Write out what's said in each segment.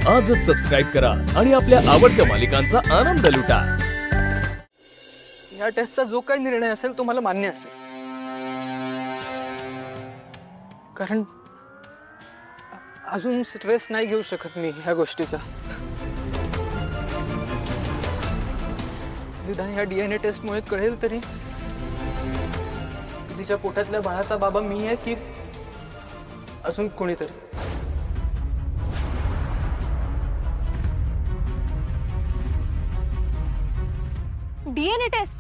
आजच सबस्क्राईब करा आणि आपल्या आवडत्या मालिकांचा आनंद लुटा। या टेस्टचा जो काही निर्णय असेल तो मला मान्य असेल, कारण अजून स्ट्रेस नाही घेऊ शकत मी ह्या गोष्टीचा। निदान या DNA टेस्टमुळे कळेल तरी तिच्या पोटातल्या बाळाचा बाबा मी आहे की अजून कोणीतरी। DNA टेस्ट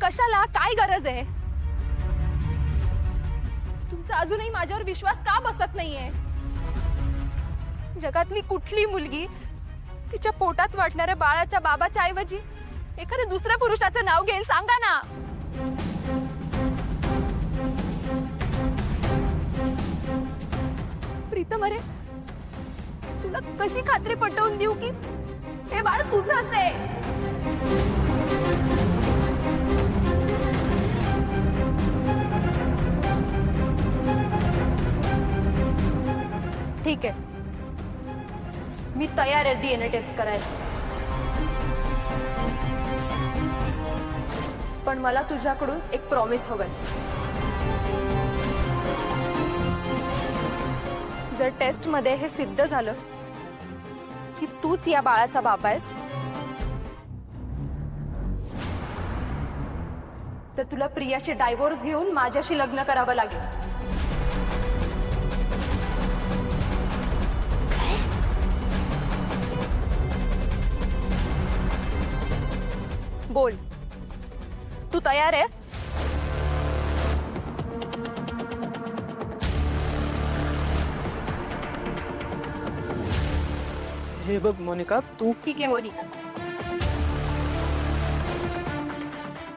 कशाला, काय गरज आहे? तुमचा अजूनही माझ्यावर विश्वास का बसत नाहीये? जगातली कुठली मुलगी तिच्या पोटात वाढणाऱ्या बाळाच्या बाबाच्या ऐवजी एखाद्या दुसऱ्या पुरुषाचं नाव घेईल? सांगा ना। प्रीतम, अरे तुला कशी खात्री पटवून देऊ की हे बाळ तुझंच आहे? ठीक आहे, मी तयार आहे DNA टेस्ट करायला, पण मला तुझ्याकडून एक प्रॉमिस हवंय। जर टेस्ट मध्ये हे सिद्ध झालं की तूच या बाळाचा बाप आहेस, तर तुला प्रियाशी डायव्होर्स घेऊन माझ्याशी लग्न करावं लागेल। बोल, तू तयार आहेस? हे बघ मोनिका, तू ठीक आहे मोनिका,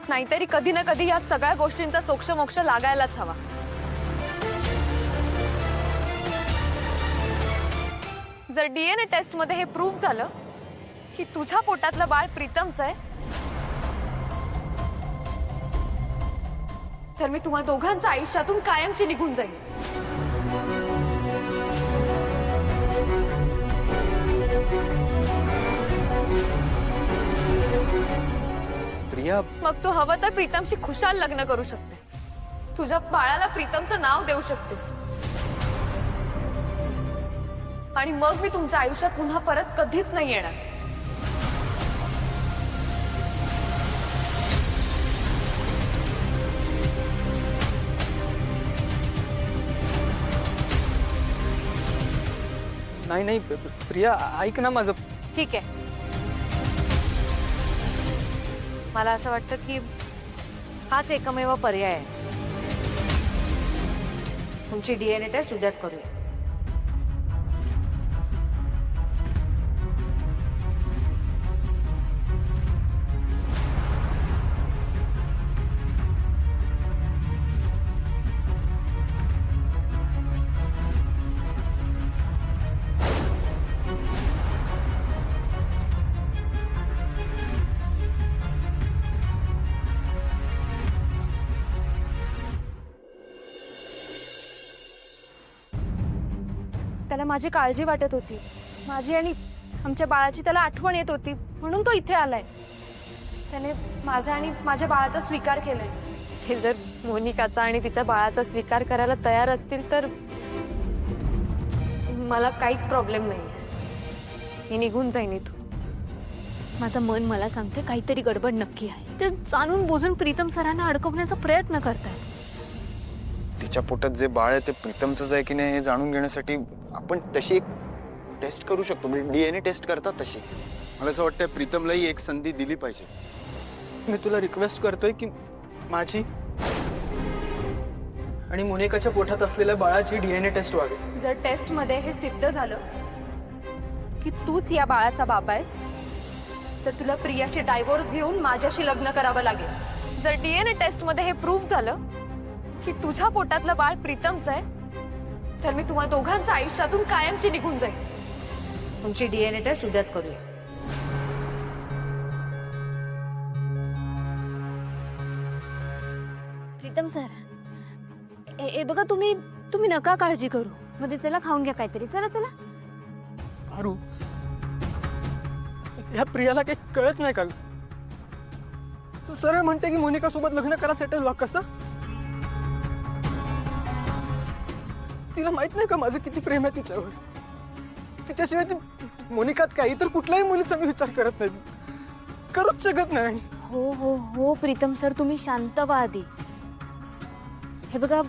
नाहीतरी कधी ना कधी या सगळ्या गोष्टींचा सोक्षमोक्ष लागायलाच हवा। जर DNA टेस्ट मध्ये हे प्रूव्ह झालं की तुझ्या पोटातलं बाळ प्रीतमचं आहे, तर मी तुम्हा दोघांच्या आयुष्यातून कायमची निघून जाईल। प्रिया, मग तू हवं तर प्रीतमशी खुशाल लग्न करू शकतेस, तुझ्या बाळाला प्रीतमचं नाव देऊ शकतेस, आणि मग मी तुमच्या आयुष्यात पुन्हा परत कधीच नाही येणार। नाही नाही प्रिया, ऐक ना माझं। ठीक आहे, मला असं वाटतं की हाच एकमेव पर्याय आहे। तुमची DNA टेस्ट उद्याच करूया। त्याला माझी काळजी वाटत होती, माझी आणि आमच्या बाळाची त्याला आठवण येत होती, म्हणून तो इथे आलाय। त्याने माझा आणि माझ्या बाळाचा स्वीकार केलाय। हे जर मोनिकाचा आणि तिच्या बाळाचा स्वीकार करायला तयार असतील तर मला काहीच प्रॉब्लेम नाही, मी निघून जाईन इथून। माझं मन मला सांगते काहीतरी गडबड नक्की आहे। ते जाणून बुजून प्रीतम सरांना अडकवण्याचा प्रयत्न करतायत। तिच्या पोटात जे बाळ आहे ते प्रीतमचंच आहे की नाही हे जाणून घेण्यासाठी आपण तशी एक टेस्ट करू शकतो, म्हणजे DNA टेस्ट करतात तशी। मला असं वाटतं प्रीतमलाही एक संधी दिली पाहिजे। मी तुला रिक्वेस्ट करतोय की माझी आणि मोनिकाच्या पोटात असलेल्या बाळाची DNA टेस्ट व्हावी। जर टेस्ट मध्ये हे सिद्ध झालं की तूच या बाळाचा बाप आहेस, तर तुला प्रियाशी डायव्होर्स घेऊन माझ्याशी लग्न करावं लागेल। जर DNA टेस्ट मध्ये हे प्रूव्ह झालं की तुझ्या पोटातलं बाळ प्रीतमचं आहे, तर मी तुम्हा दोघांच्या आयुष्यातून कायमची निघून जाईल। तुमची DNA टेस्ट उद्याच करूया। प्रीतम सर, ए बघा, तुम्ही नका काळजी करू, मध्ये चला खाऊन घ्या काहीतरी। चला चला। पारू, ह्या प्रियाला काही कळत नाही का ग? सरळ म्हणते की मोनिका सोबत लग्न करा, सेटल व्हा. कसं? तिला माहित नाही का माझं किती प्रेम आहे तिच्यावर? तिच्याशिवाय ती मोनिकाच काय, इतर कुठल्याही मुलीचा मी विचार करत नाही, करूच शकत नाही. हो हो हो प्रीतम सर, तुम्ही शांत व्हा आधी. हे बघा,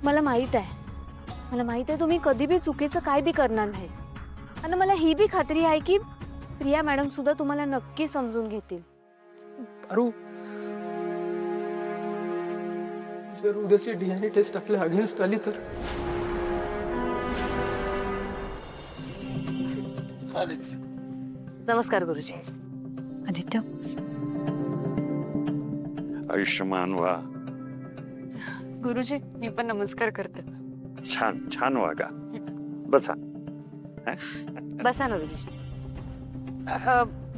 मला माहीत आहे तुम्ही कधी बी चुकीचं काय बी करणार नाही. आणि मला ही बी खात्री आहे की प्रिया मॅडम सुद्धा तुम्हाला नक्की समजून घेतील. पारू, जर उद्याची DNA टेस्ट आपल्या अगेन्स्ट आली तर? नमस्कार गुरुजी. आदित्य, आयुष्यमान व्हा. गुरुजी मी पण नमस्कार करते. छान छान वागा. बसा. बसा ना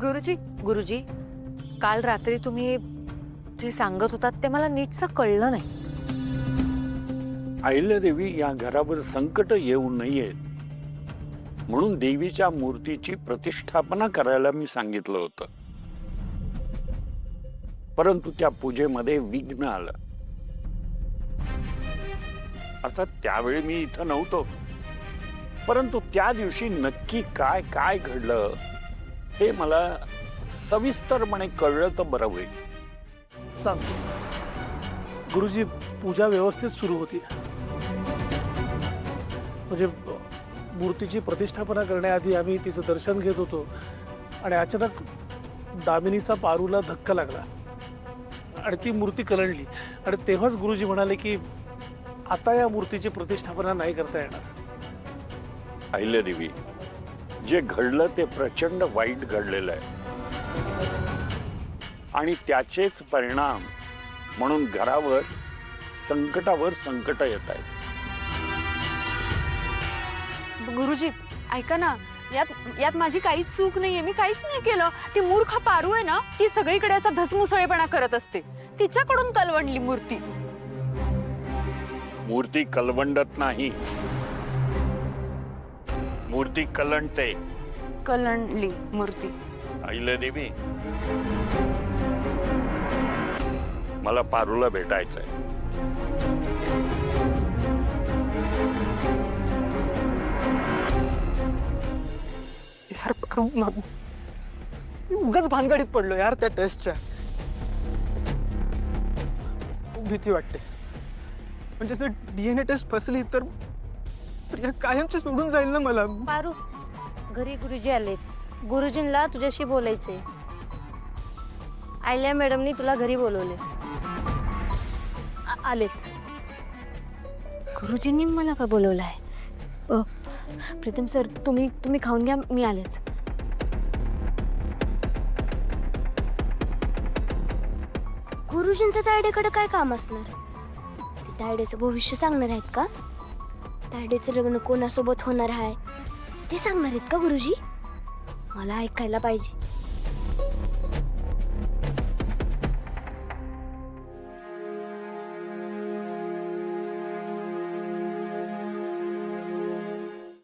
गुरुजी. गुरुजी काल रात्री तुम्ही जे सांगत होतात ते मला नीटसं कळलं नाही. अहिल्यादेवी या घरावर संकट येऊ नयेत म्हणून देवीच्या मूर्तीची प्रतिष्ठापना करायला मी सांगितलं होतं, परंतु त्या पूजेमध्ये विघ्न आलं. अर्थात त्यावेळी मी इथं नव्हतो, परंतु त्या दिवशी नक्की काय काय घडलं हे मला सविस्तरपणे कळलं तर बरं होईल. सांगतो गुरुजी, पूजा व्यवस्थित सुरू होती. म्हणजे मूर्तीची प्रतिष्ठापना करण्याआधी आम्ही तिचं दर्शन घेत होतो आणि अचानक दामिनीचा पारूला धक्का लागला आणि ती मूर्ती कलंडली. आणि तेव्हाच गुरुजी म्हणाले की आता या मूर्तीची प्रतिष्ठापना नाही करता येणार. अहिल्यादेवी, जे घडलं ते प्रचंड वाईट घडलेलं आहे आणि त्याचेच परिणाम म्हणून घरावर संकटावर संकट येत आहेत. गुरुजी ऐका ना, यात माझी काहीच चूक नाहीये, मी काहीच नाही केलं. ती मूर्ख पारू आहे ना, ती सगळीकडे असा धसमुसळेपणा करत असते. तिच्याकडून कलवणली मूर्ती. मूर्ती कलवंडत नाही, मूर्ती कलंडते. कलंडली मूर्ती. अहिल्यादेवी, मला पारूला भेटायचंय. यार पारू, मी उगाच भानगडीत पडलो यार त्या टेस्टच्या. खूप भीती वाटते. म्हणजे जर DNA टेस्ट फसली तर प्रिया कायमची सोडून जाईल ना मला. पारू, घरी गुरुजी आलेत. गुरुजींना तुझ्याशी बोलायचे. आयल्या मॅडमनी तुला घरी बोलवले. आलेच. गुरुजींनी मला का बोलवलंय? प्रीतम सर, तुम्ही खाऊन घ्या, मी आलेच. गुरुजींचं तायडेकडे काय काम असणार? ते तायडेचं भविष्य सांगणार आहेत का? तायडेचं लग्न कोणासोबत होणार आहे ते सांगणार आहेत का गुरुजी? मला ऐकायला पाहिजे.